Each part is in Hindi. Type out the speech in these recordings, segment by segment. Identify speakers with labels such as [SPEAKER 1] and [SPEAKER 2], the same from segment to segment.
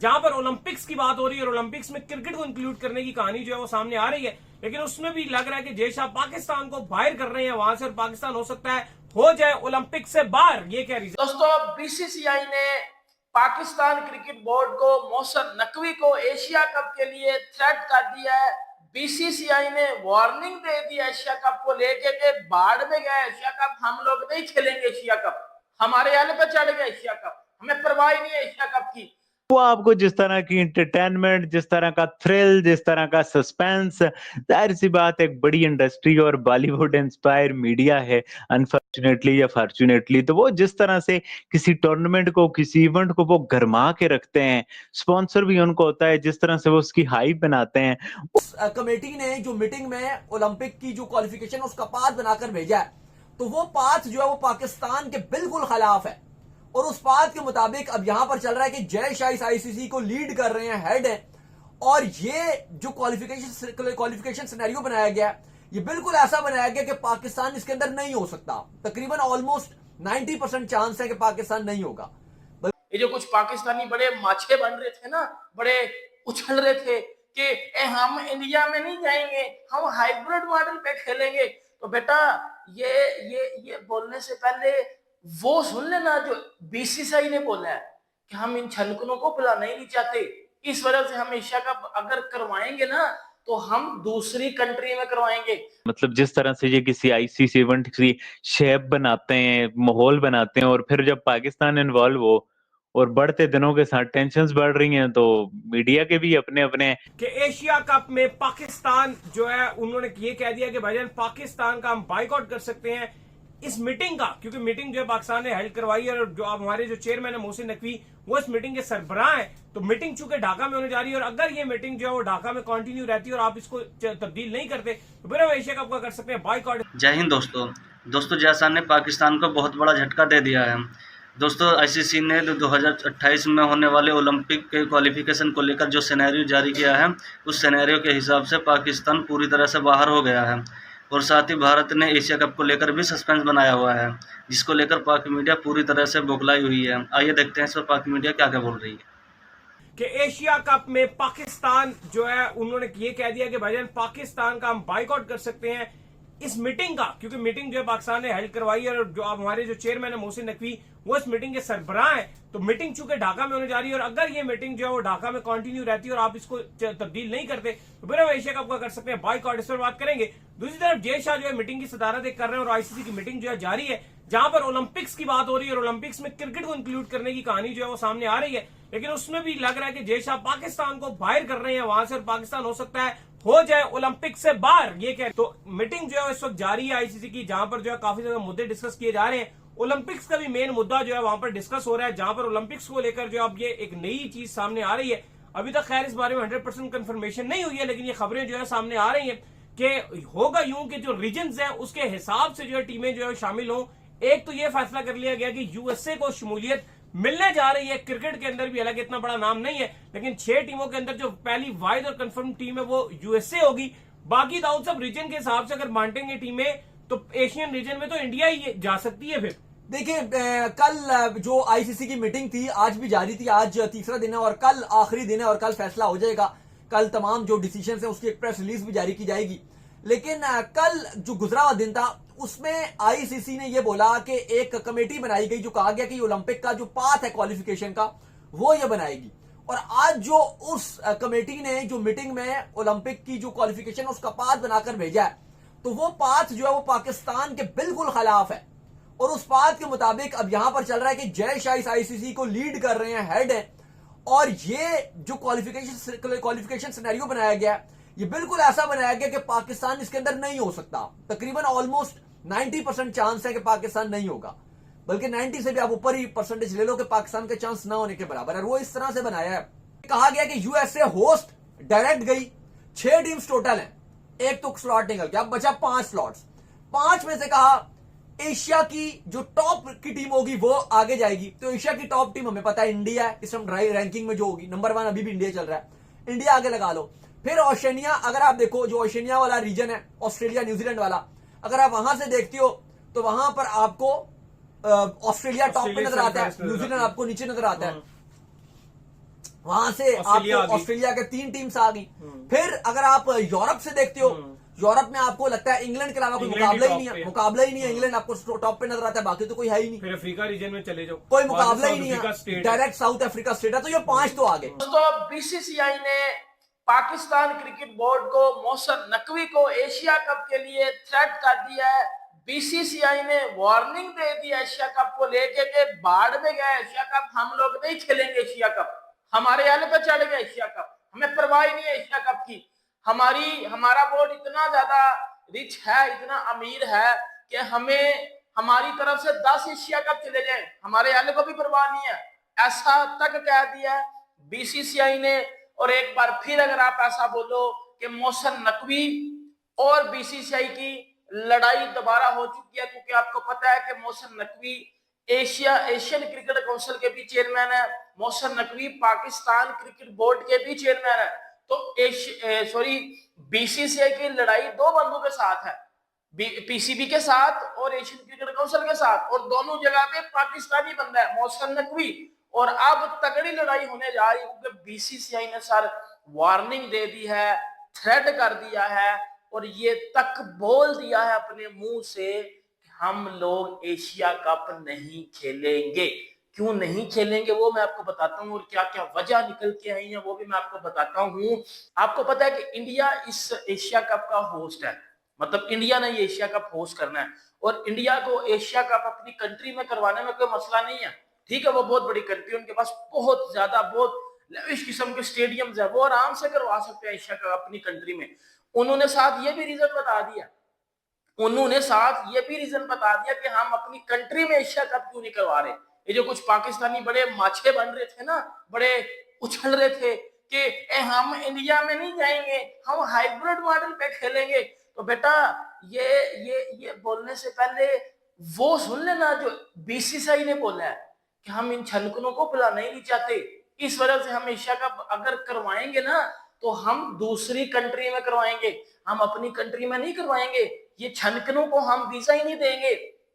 [SPEAKER 1] जहां पर ओलंपिक्स की बात हो रही है और ओलंपिक्स में क्रिकेट को इंक्लूड करने की कहानी जो है वो सामने आ रही है, लेकिन उसमें भी लग रहा है कि जय शाह पाकिस्तान को बाहर कर रहे हैं वहां से और पाकिस्तान हो सकता है हो जाए ओलंपिक से बाहर। ये क्या रीजन?
[SPEAKER 2] दोस्तों, बीसीसीआई ने पाकिस्तान क्रिकेट बोर्ड को मोहसिन नकवी को एशिया कप के लिए थ्रेट कर दिया है। बीसीसीआई ने वार्निंग दे दी एशिया कप को लेके कि बाढ़ में गया एशिया कप, हम लोग नहीं खेलेंगे एशिया कप, हमारे आले पे चढ़ गया एशिया कप, हमें परवाह ही नहीं है एशिया कप की।
[SPEAKER 3] वो आपको जिस तरह की एंटरटेनमेंट, जिस तरह का थ्रिल, जिस तरह का सस्पेंस, ज़ाहिर सी बात एक बड़ी इंडस्ट्री और बॉलीवुड इंस्पायर मीडिया है अनफॉर्चुनेटली या फॉर्चुनेटली, तो वो जिस तरह से किसी टूर्नामेंट को, किसी इवेंट को वो गरमा के रखते हैं, स्पॉन्सर भी उनको होता है, जिस तरह से वो उसकी हाइप बनाते हैं।
[SPEAKER 4] कमेटी ने जो मीटिंग में ओलंपिक की जो क्वालिफिकेशन उसका पाथ बनाकर भेजा है, तो वो पाथ जो है वो पाकिस्तान के बिल्कुल खिलाफ है। और उस बात के मुताबिक अब यहां पर चल रहा है कि जय शाह इस आईसीसी को लीड कर रहे हैं, हेड है, और ये जो क्वालिफिकेशन सिनेरियो बनाया गया है, ये बिल्कुल ऐसा बनाया गया कि पाकिस्तान इसके अंदर नहीं हो सकता। तकरीबन ऑलमोस्ट 90% चांस है कि पाकिस्तान नहीं होगा।
[SPEAKER 2] ये जो कुछ पाकिस्तानी बड़े माछे बन रहे थे ना, बड़े उछल रहे थे कि हम इंडिया में नहीं जाएंगे, हम हाइब्रिड मॉडल पे खेलेंगे, तो बेटा ये बोलने से पहले वो सुन लेना जो बीसीसीआई ने बोला है कि हम इन छलकनों को बुलाना ही नहीं चाहते। इस वजह से हम एशिया कप अगर करवाएंगे ना तो हम दूसरी कंट्री में करवाएंगे।
[SPEAKER 3] मतलब जिस तरह से ये किसी आईसीसी इवेंट की शेप बनाते हैं, माहौल बनाते हैं, और फिर जब पाकिस्तान इन्वॉल्व हो और बढ़ते दिनों के साथ टेंशन्स बढ़ रही हैं, तो मीडिया के भी अपने अपने
[SPEAKER 1] कि एशिया कप में पाकिस्तान जो है उन्होंने ये कह दिया कि भाईजान पाकिस्तान का हम बाइकआउट कर सकते हैं इस मीटिंग का, क्योंकि मीटिंग जो है पाकिस्तान ने हेल्ड करवाई है और जो अब हमारे जो चेयरमैन है मोहसिन नकवी वो इस मीटिंग के सरबराह है। तो मीटिंग चूंकि ढाका में होने जा रही है और अगर ये मीटिंग जो है वो ढाका में कंटिन्यू रहती है और आप इसको तब्दील नहीं करते तो फिर हम एशिया कप का कर सकते हैं बाइकआउट।
[SPEAKER 5] जय हिंद दोस्तों, जय शाह ने पाकिस्तान को बहुत बड़ा झटका दे दिया है। दोस्तों, आईसीसी ने 2028 में होने वाले ओलंपिक के क्वालिफिकेशन को लेकर जो सिनेरियो जारी किया है, उस सिनेरियो के हिसाब से पाकिस्तान पूरी तरह से बाहर हो गया है और साथ ही भारत ने एशिया कप को लेकर भी सस्पेंस बनाया हुआ है, जिसको लेकर पाक मीडिया पूरी तरह से बौखलाई हुई है। आइए देखते हैं इस पर पाक मीडिया क्या क्या बोल रही है।
[SPEAKER 1] कि एशिया कप में पाकिस्तान जो है उन्होंने ये कह दिया कि भाईजान पाकिस्तान का हम बाइकआउट कर सकते हैं इस मीटिंग का, क्योंकि मीटिंग जो है पाकिस्तान ने हेल्ड करवाई है और जो अब हमारे जो चेयरमैन है मोहसिन नकवी वो इस मीटिंग के सरबराह है। तो मीटिंग चूंकि ढाका में होने जा रही है और अगर ये मीटिंग जो है वो ढाका में कंटिन्यू रहती है और आप इसको तब्दील नहीं करते तो फिर हम एशिया कप का कर सकते हैं बाइकआउट। इस पर बात करेंगे। दूसरी तरफ जय शाह जो है मीटिंग की सदारत कर रहे हैं और आईसीसी की मीटिंग जो है जारी है, जहां पर ओलंपिक्स की बात हो रही है और ओलंपिक्स में क्रिकेट को इंक्लूड करने की कहानी जो है वो सामने आ रही है, लेकिन उसमें भी लग रहा है कि जय शाह पाकिस्तान को बाहर कर रहे हैं वहां से और पाकिस्तान हो सकता है हो जाए ओलंपिक से बाहर। ये क्या? तो मीटिंग जो है इस वक्त जारी है आईसीसी की, जहां पर जो है काफी ज्यादा मुद्दे डिस्कस किए जा रहे हैं। ओलंपिक्स का भी मेन मुद्दा जो है वहां पर डिस्कस हो रहा है, जहां पर ओलंपिक्स को लेकर जो अब ये एक नई चीज सामने आ रही है। अभी तक खैर इस बारे में 100% कंफर्मेशन नहीं हुई है, लेकिन ये खबरें जो है सामने आ रही है कि होगा यूं कि जो रीजन्स है उसके हिसाब से जो है टीमें जो है शामिल हों। एक तो ये फैसला कर लिया गया कि यूएसए को शमूलियत मिलने जा रही है क्रिकेट के अंदर भी, हालांकि इतना बड़ा नाम नहीं है, लेकिन 6 टीमों के अंदर जो पहली वाइड और कंफर्म टीम है वो यूएसए होगी। बाकी दाऊद सब रीजन के हिसाब से अगर बांटेंगे टीमें तो एशियन रीजन में तो इंडिया ही जा सकती है। फिर
[SPEAKER 4] देखिए, कल जो आईसीसी की मीटिंग थी आज भी जारी थी, आज तीसरा दिन है और कल आखिरी दिन है और कल फैसला हो जाएगा। कल तमाम जो डिसीजन है उसकी एक प्रेस रिलीज भी जारी की जाएगी। लेकिन कल जो गुजरा हुआ दिन था उसमें आईसीसी ने यह बोला कि एक कमेटी बनाई गई जो कहा गया कि ओलंपिक का जो पाथ है क्वालिफिकेशन का वो ये बनाएगी। और आज जो उस कमेटी ने जो मीटिंग में ओलंपिक की जो क्वालिफिकेशन उसका पाथ बनाकर भेजा है, तो वो पाथ जो है वो पाकिस्तान के बिल्कुल खिलाफ है। और उस बात के मुताबिक अब यहां पर चल रहा है कि जय शाह इस आईसीसी को लीड कर रहे हैं, हेड है, और ये जो क्वालिफिकेशन सिनेरियो बनाया गया है ये बिल्कुल ऐसा बनाया गया कि पाकिस्तान इसके अंदर नहीं हो सकता। तकरीबन ऑलमोस्ट 90% चांस है कि पाकिस्तान नहीं होगा, बल्कि 90 से भी आप ऊपर ही परसेंटेज ले लो कि पाकिस्तान के चांस ना होने के बराबर है। वो इस तरह से बनाया है, कहा गया कि यूएसए होस्ट डायरेक्ट गई, 6 टीम्स टोटल हैं, एक तो स्लॉट निकल गया, अब बचा 5 स्लॉट्स। 5 में से कहा एशिया की जो टॉप की टीम होगी वो आगे जाएगी। तो एशिया की टॉप टीम हमें पता है इंडिया है, इस रैंकिंग में जो होगी नंबर 1 अभी भी इंडिया चल रहा है, इंडिया आगे लगा लो। फिर ओशनिया, अगर आप देखो जो ओशनिया वाला रीजन है ऑस्ट्रेलिया न्यूजीलैंड वाला, अगर आप वहां से देखते हो तो वहां पर आपको ऑस्ट्रेलिया टॉप पे नजर आता है, न्यूजीलैंड आपको नीचे नजर आता है। वहां से
[SPEAKER 1] ऑस्ट्रेलिया
[SPEAKER 4] आपको
[SPEAKER 1] आ गई।
[SPEAKER 4] ऑस्ट्रेलिया के 3 टीम्स आ गई। फिर अगर आप यूरोप से देखते हो, यूरोप में आपको लगता है इंग्लैंड के अलावा कोई
[SPEAKER 1] इंग्लैंड ही
[SPEAKER 4] मुकाबला ही
[SPEAKER 1] टॉप
[SPEAKER 4] नहीं
[SPEAKER 1] पे
[SPEAKER 4] है,
[SPEAKER 1] है।
[SPEAKER 4] मुकाबला ही नहीं है। इंग्लैंड आपको टॉप पे नजर आता है, बाकी तो कोई है ही नहीं,
[SPEAKER 1] फिर अफ्रीका रीजन में चले जाओ,
[SPEAKER 4] कोई
[SPEAKER 1] वहाँ
[SPEAKER 4] मुकाबला
[SPEAKER 1] से
[SPEAKER 4] ही नहीं
[SPEAKER 1] साउथ अफ्रीका
[SPEAKER 4] है।
[SPEAKER 1] स्टेट है।
[SPEAKER 4] डायरेक्ट साउथ अफ्रीका स्टेट है। तो ये 5 तो आ गए।
[SPEAKER 2] दोस्तों बीसीसीआई ने पाकिस्तान क्रिकेट बोर्ड को मोहसिन नकवी को एशिया कप के लिए थ्रेट कर दिया है। बीसीसीआई ने वार्निंग दे दी एशिया कप को लेके कि बाढ़ में गया एशिया कप, हम लोग नहीं खेलेंगे एशिया कप, हमारे हल पे चढ़ गया एशिया कप, हमें परवाह ही नहीं है एशिया कप की। हमारा बोर्ड इतना ज्यादा रिच है, इतना अमीर है कि हमें हमारी तरफ से 10 एशिया कप चले जाए, हमारे हल को भी परवाह नहीं है, ऐसा तक कह दिया है बीसीसीआई ने। और एक बार फिर अगर आप ऐसा बोलो कि मोहसिन नकवी और बीसीसीआई की लड़ाई दोबारा हो चुकी है, क्योंकि आपको पता है कि Mohsin Naqvi Asian cricket council के भी चेयरमैन है, मोहसिन नकवी पाकिस्तान क्रिकेट बोर्ड के भी चेयरमैन है। तो बीसीसीआई की लड़ाई 2 बंदों के साथ है, पीसीबी के साथ और एशियन क्रिकेट काउंसिल के साथ, और दोनों जगह पे पाकिस्तानी बंदा है मोहसिन नकवी। और अब तगड़ी लड़ाई होने जा रही है, क्योंकि बीसीसीआई ने सर वार्निंग दे दी है, थ्रेट कर दिया है और ये तक बोल दिया है अपने मुंह से कि हम लोग एशिया कप नहीं खेलेंगे। क्यों नहीं खेलेंगे वो मैं आपको बताता हूँ, और क्या क्या वजह निकल के आई है वो भी मैं आपको बताता हूँ। आपको पता है कि इंडिया इस एशिया कप का होस्ट है, मतलब इंडिया ने ये एशिया कप होस्ट करना है, और इंडिया को एशिया कप अपनी कंट्री में करवाने में कोई मसला नहीं है। ठीक है, वो बहुत बड़ी कंट्री, उनके पास बहुत ज्यादा बहुत लेविश किस्म के स्टेडियम्स है, वो आराम से करवा सकते हैं एशिया कप अपनी कंट्री में। उन्होंने साथ ये भी रीजन बता दिया, कि हम अपनी कंट्री में एशिया कप क्यों नहीं करवा रहे। ये जो कुछ पाकिस्तानी बड़े माछे बन रहे थे ना, बड़े उछल रहे थे कि हम इंडिया में नहीं जाएंगे, हम हाइब्रिड मॉडल पे खेलेंगे। तो बेटा ये बोलने से पहले वो सुन लेना जो बीसीसीआई ने बोला है कि हम इन छलकनों को बुलाना ही नहीं चाहते, इस वजह से हम एशिया कप अगर करवाएंगे ना तो हम दूसरी कंट्री में करवाएंगे, हम अपनी कंट्री में नहीं करवाएंगे। ये छलकनों को हम वीजा ही नहीं देंगे,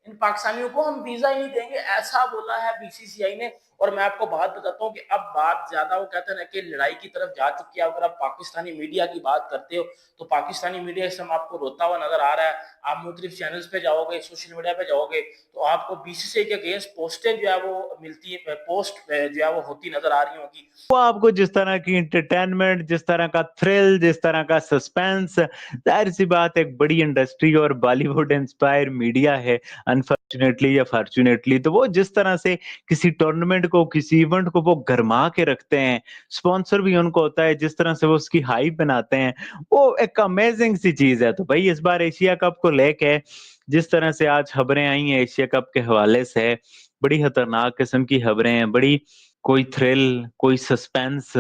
[SPEAKER 2] इन पाकिस्तानियों को हम वीजा ही नहीं देंगे, ऐसा बोला है बीसीसीआई ने। और मैं आपको बात बताता हूँ कि अब बात ज्यादा वो कहते हैं ना कि लड़ाई की तरफ जा चुकी है। अगर आप पाकिस्तानी मीडिया की बात करते हो तो पाकिस्तानी मीडिया इस समय आपको रोता हुआ नजर आ रहा है। आप मुख्तलिफ चैनल्स पे जाओगे, सोशल मीडिया पे जाओगे तो आपको बीसीसीआई के अगेंस्ट पोस्टें जो है वो मिलती है, पोस्ट जो है वो होती नजर आ रही होगी।
[SPEAKER 3] वो आपको जिस तरह की इंटरटेनमेंट, जिस तरह का थ्रिल, जिस तरह का सस्पेंस, जाहिर सी बात एक बड़ी इंडस्ट्री और बॉलीवुड इंस्पायर मीडिया है अनफॉर्चुनेटली या फॉर्चुनेटली। तो वो जिस तरह से किसी टूर्नामेंट को, किसी इवेंट को वो गरमा के रखते हैं, स्पॉन्सर भी उनको होता है, जिस तरह से वो उसकी हाइप बनाते हैं, वो एक अमेजिंग सी चीज है। तो भाई इस बार एशिया कप को लेके जिस तरह से आज खबरें आई हैं एशिया कप के हवाले से, बड़ी खतरनाक किस्म की खबरें हैं, बड़ी कोई थ्रिल, कोई सस्पेंस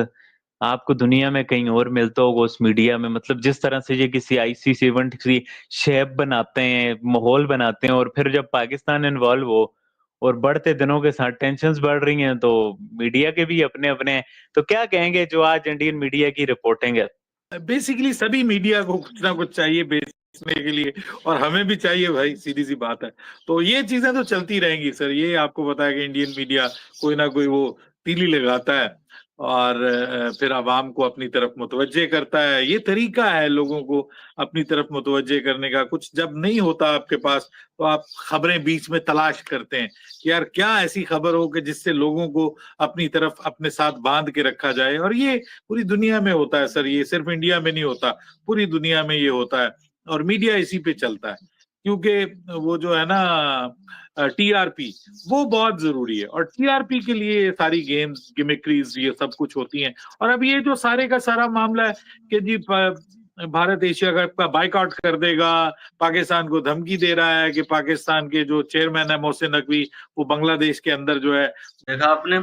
[SPEAKER 3] आपको दुनिया में कहीं और मिलता होगा उस मीडिया में। मतलब जिस तरह से ये किसी आईसीसी इवेंट की शेप बनाते हैं, माहौल बनाते हैं, और फिर जब पाकिस्तान इन्वॉल्व हो और बढ़ते दिनों के साथ टेंशन्स बढ़ रही हैं तो मीडिया के भी अपने अपने, तो क्या कहेंगे जो आज इंडियन मीडिया की रिपोर्टिंग है?
[SPEAKER 6] बेसिकली सभी मीडिया को कुछ ना कुछ चाहिए बेचने के लिए, और हमें भी चाहिए भाई, सीधी सी बात है। तो ये चीजें तो चलती रहेंगी सर। ये आपको पता है कि इंडियन मीडिया कोई ना कोई वो तीली लगाता है और फिर आवाम को अपनी तरफ मुतवज्जे करता है। ये तरीका है लोगों को अपनी तरफ मुतवज्जे करने का। कुछ जब नहीं होता आपके पास तो आप खबरें बीच में तलाश करते हैं कि यार क्या ऐसी खबर हो कि जिससे लोगों को अपनी तरफ अपने साथ बांध के रखा जाए। और ये पूरी दुनिया में होता है सर, ये सिर्फ इंडिया में नहीं होता, पूरी दुनिया में ये होता है। और मीडिया इसी पे चलता है, क्योंकि वो जो है ना टीआरपी, वो बहुत जरूरी है। और टीआरपी के लिए सारी गेम्स, गिमिक्रीज, ये सब कुछ होती हैं। और अब ये जो सारे का सारा मामला है कि जी भारत एशिया कप का बाइकआउट कर देगा, पाकिस्तान को धमकी दे रहा है कि पाकिस्तान के जो चेयरमैन है मोहसिन नकवी, वो बांग्लादेश के अंदर जो है।
[SPEAKER 5] देखा आपने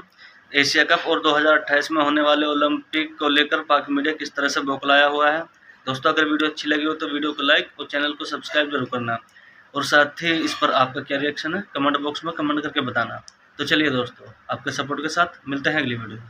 [SPEAKER 5] एशिया कप और 2028 में होने वाले ओलंपिक को लेकर पाक मीडिया किस तरह से बौखलाया हुआ है। दोस्तों अगर वीडियो अच्छी लगी हो तो वीडियो को लाइक और चैनल को सब्सक्राइब जरूर करना, और साथ ही इस पर आपका क्या रिएक्शन है कमेंट बॉक्स में कमेंट करके बताना। तो चलिए दोस्तों, आपके सपोर्ट के साथ मिलते हैं अगली वीडियो में।